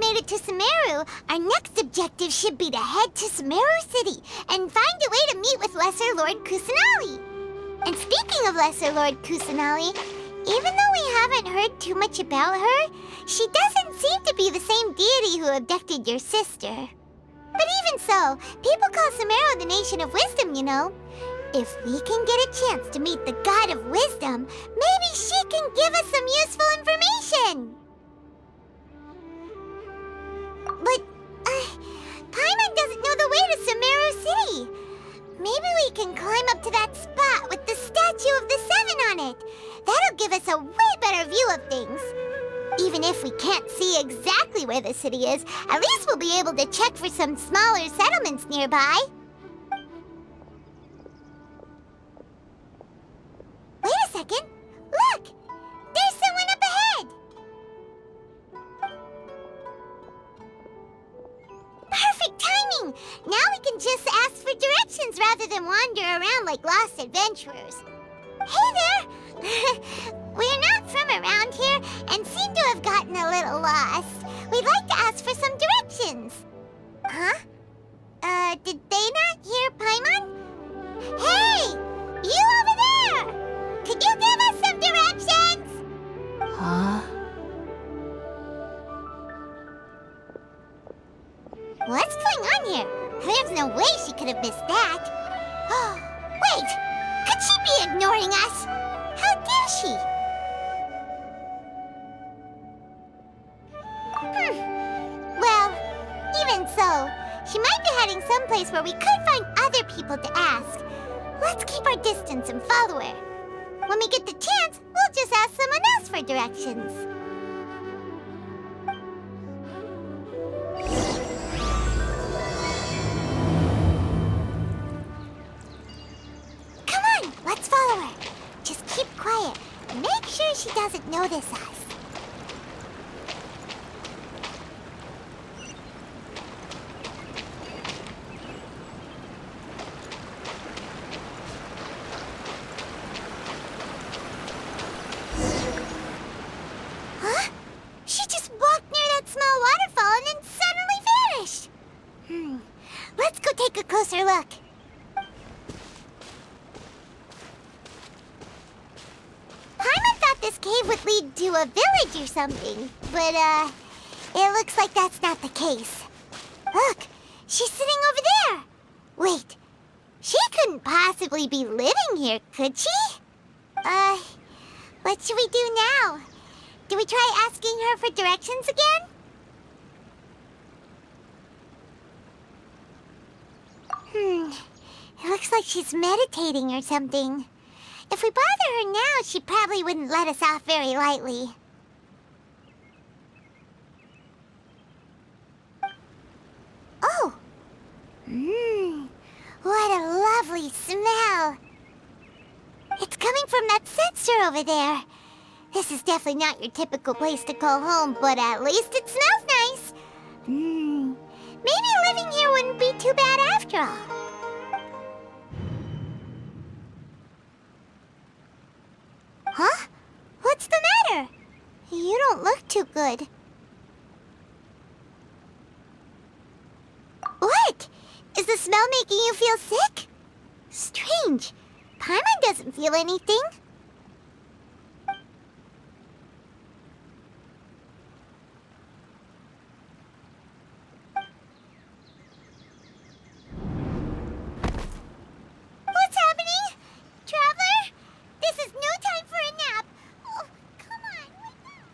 made it to Sumeru, our next objective should be to head to Sumeru City and find a way to meet with Lesser Lord Kusanali. And speaking of Lesser Lord Kusanali, even though we haven't heard too much about her, she doesn't seem to be the same deity who abducted your sister. But even so, people call Sumeru the Nation of Wisdom, you know. If we can get a chance to meet the God of Wisdom, maybe she can give us some useful information. But, Paimon doesn't know the way to Sumeru City. Maybe we can climb up to that spot with the statue of the Seven on it. That'll give us a way better view of things. Even if we can't see exactly where the city is, at least we'll be able to check for some smaller settlements nearby. Wait a second. Look! There's someone up ahead! Perfect timing! Now we can just ask for directions rather than wander around like lost adventurers. Hey there! We're not from around here and seem to have gotten a little lost. We'd like to ask for some directions. Huh? Did they not hear Paimon? Hey! You over there! Could you give us some directions? Huh? What's going on here? There's no way she could have missed that. Wait! Could she be ignoring us? How dare she? Well, even so, she might be heading someplace where we could find other people to ask. Let's keep our distance and follow her. When we get the chance, we'll just ask someone else for directions. Come on, let's follow her. Just keep quiet and make sure she doesn't notice us. She just walked near that small waterfall and then suddenly vanished. Let's go take a closer look. Paimon thought this cave would lead to a village or something, but, it looks like that's not the case. Look, she's sitting over there. Wait, she couldn't possibly be living here, could she? What should we do now? Do we try asking her for directions again? It looks like she's meditating or something. If we bother her now, she probably wouldn't let us off very lightly. Oh! What a lovely smell! It's coming from that sensor over there. This is definitely not your typical place to call home, but at least it smells nice. Maybe living here wouldn't be too bad after all. Huh? What's the matter? You don't look too good. What? Is the smell making you feel sick? Strange. Paimon doesn't feel anything. What's happening? Traveler? This is no time for a nap. Oh, come on, wake up.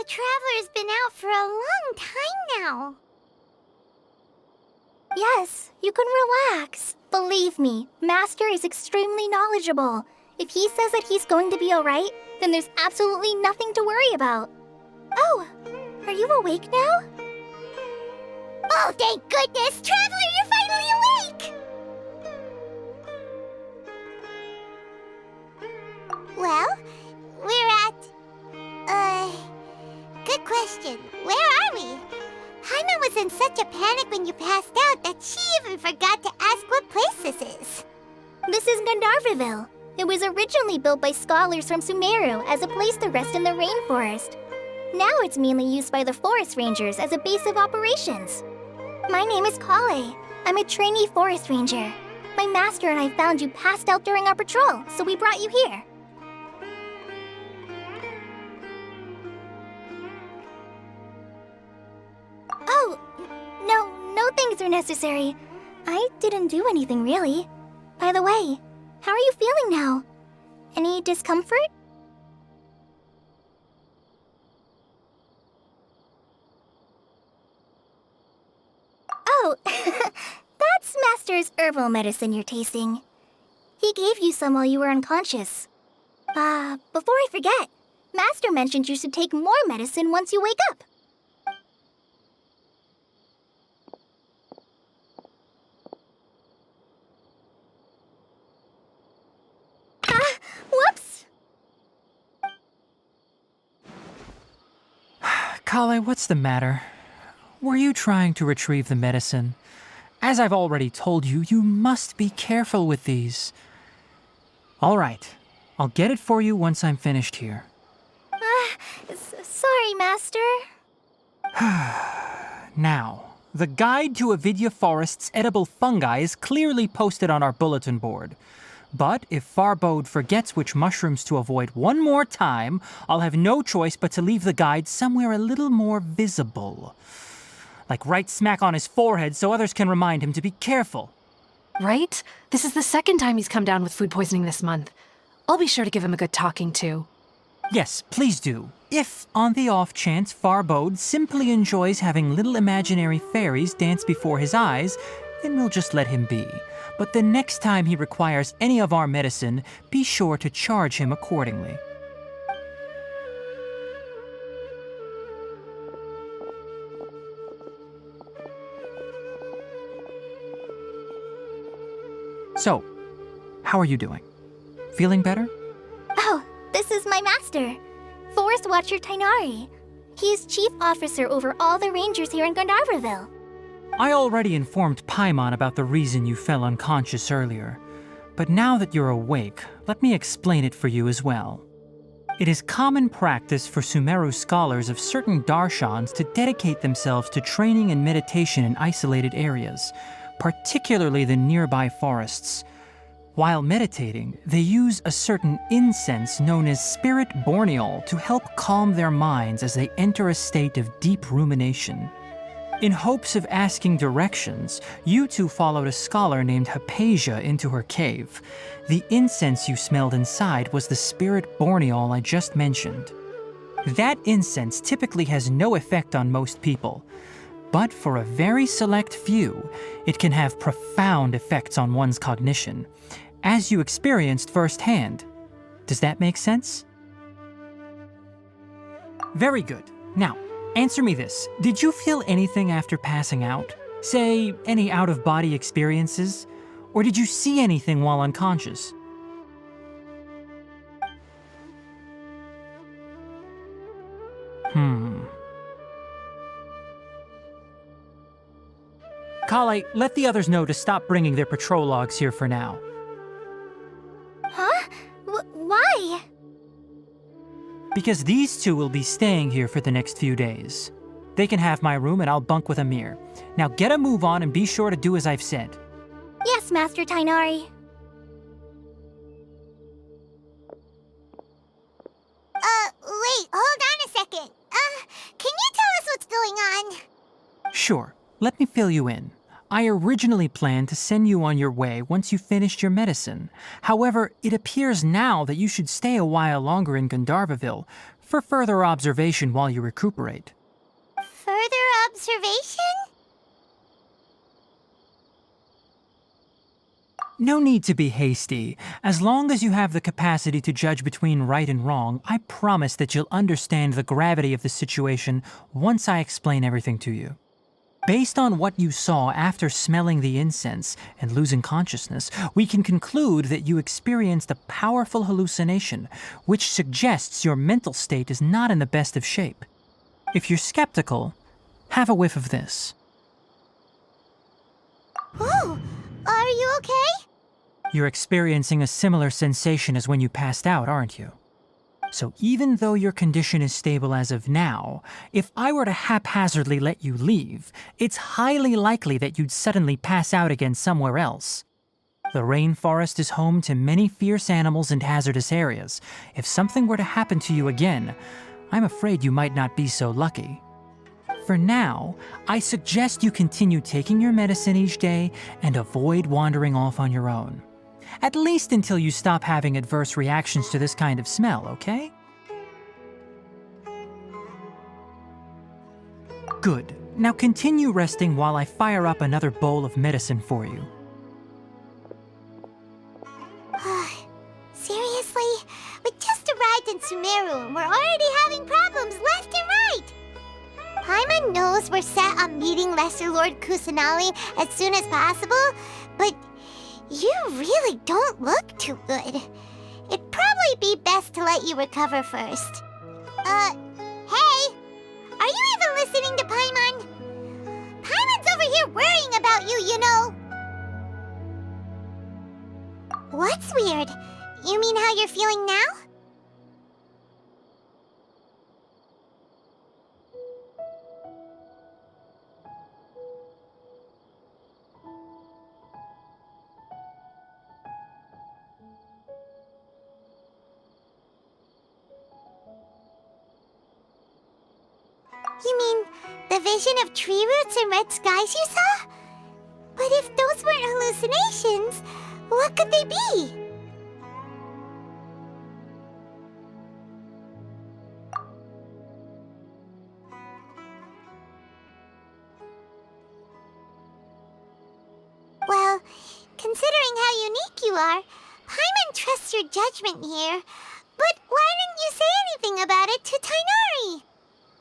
Traveler's been out for a long time now. Yes, you can relax. Believe me, Master is extremely knowledgeable. If he says that he's going to be alright, then there's absolutely nothing to worry about. Oh, are you awake now? Oh, thank goodness! Traveler, you're finally awake! Well, we're at... Good question. Where are we? Haina was in such a panic when you passed out that she even forgot to ask what place this is. This is Gandharvaville. It was originally built by scholars from Sumeru as a place to rest in the rainforest. Now it's mainly used by the forest rangers as a base of operations. My name is Kale. I'm a trainee forest ranger. My master and I found you passed out during our patrol, so we brought you here. Oh, no things are necessary. I didn't do anything really. By the way, how are you feeling now? Any discomfort? Oh, that's Master's herbal medicine you're tasting. He gave you some while you were unconscious. Before I forget, Master mentioned you should take more medicine once you wake up. Whoops! Kale, what's the matter? Were you trying to retrieve the medicine? As I've already told you, you must be careful with these. All right, I'll get it for you once I'm finished here. Sorry, Master. Now, the guide to Avidya Forest's edible fungi is clearly posted on our bulletin board. But if Farbode forgets which mushrooms to avoid one more time, I'll have no choice but to leave the guide somewhere a little more visible. Like right smack on his forehead so others can remind him to be careful. Right? This is the second time he's come down with food poisoning this month. I'll be sure to give him a good talking to. Yes, please do. If, on the off chance, Farbode simply enjoys having little imaginary fairies dance before his eyes, then we'll just let him be. But the next time he requires any of our medicine, be sure to charge him accordingly. So, how are you doing? Feeling better? Oh, this is my master, Forest Watcher Tainari. He's chief officer over all the rangers here in Gandharvaville. I already informed Paimon about the reason you fell unconscious earlier, but now that you're awake, let me explain it for you as well. It is common practice for Sumeru scholars of certain darshans to dedicate themselves to training and meditation in isolated areas, particularly the nearby forests. While meditating, they use a certain incense known as spirit borneol to help calm their minds as they enter a state of deep rumination. In hopes of asking directions, you two followed a scholar named Hypatia into her cave. The incense you smelled inside was the spirit borneol I just mentioned. That incense typically has no effect on most people, but for a very select few, it can have profound effects on one's cognition, as you experienced firsthand. Does that make sense? Very good. Now, answer me this. Did you feel anything after passing out? Say, any out-of-body experiences? Or did you see anything while unconscious? Kale, let the others know to stop bringing their patrol logs here for now. Huh? Why? Because these two will be staying here for the next few days. They can have my room and I'll bunk with Amir. Now get a move on and be sure to do as I've said. Yes, Master Tainari. Wait, hold on a second. Can you tell us what's going on? Sure, let me fill you in. I originally planned to send you on your way once you finished your medicine. However, it appears now that you should stay a while longer in Gandharvaville for further observation while you recuperate. Further observation? No need to be hasty. As long as you have the capacity to judge between right and wrong, I promise that you'll understand the gravity of the situation once I explain everything to you. Based on what you saw after smelling the incense and losing consciousness, we can conclude that you experienced a powerful hallucination, which suggests your mental state is not in the best of shape. If you're skeptical, have a whiff of this. Whoa, are you okay? You're experiencing a similar sensation as when you passed out, aren't you? So even though your condition is stable as of now, if I were to haphazardly let you leave, it's highly likely that you'd suddenly pass out again somewhere else. The rainforest is home to many fierce animals and hazardous areas. If something were to happen to you again, I'm afraid you might not be so lucky. For now, I suggest you continue taking your medicine each day and avoid wandering off on your own. At least until you stop having adverse reactions to this kind of smell, okay? Good. Now continue resting while I fire up another bowl of medicine for you. Seriously? We just arrived in Sumeru and we're already having problems left and right! Paimon knows we're set on meeting Lesser Lord Kusanali as soon as possible, but you really don't look too good. It'd probably be best to let you recover first. Hey! Are you even listening to Paimon? Paimon's over here worrying about you, you know! What's weird? You mean how you're feeling now? You mean the vision of tree roots and red skies you saw? But if those weren't hallucinations, what could they be? Well, considering how unique you are, Paimon trusts your judgment here. But why didn't you say anything about it to Tainari?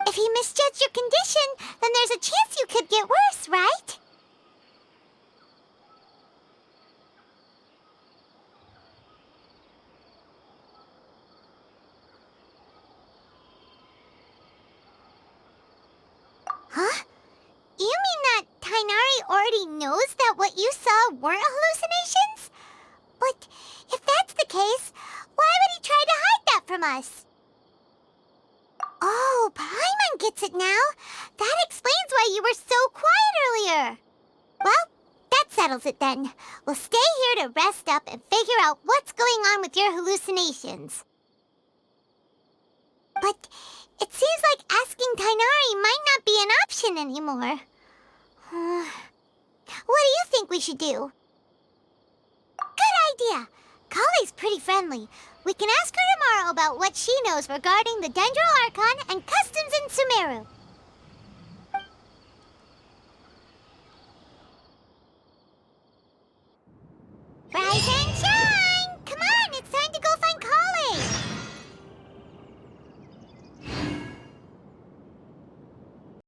If he misjudged your condition, then there's a chance you could get worse, right? Huh? You mean that Tainari already knows that what you saw weren't hallucinations? But if that's the case, why would he try to hide that from us? Oh, Paimon gets it now. That explains why you were so quiet earlier. Well, that settles it then. We'll stay here to rest up and figure out what's going on with your hallucinations. But it seems like asking Tainari might not be an option anymore. What do you think we should do? Good idea. Kale's pretty friendly. We can ask her tomorrow about what she knows regarding the Dendro Archon and customs in Sumeru.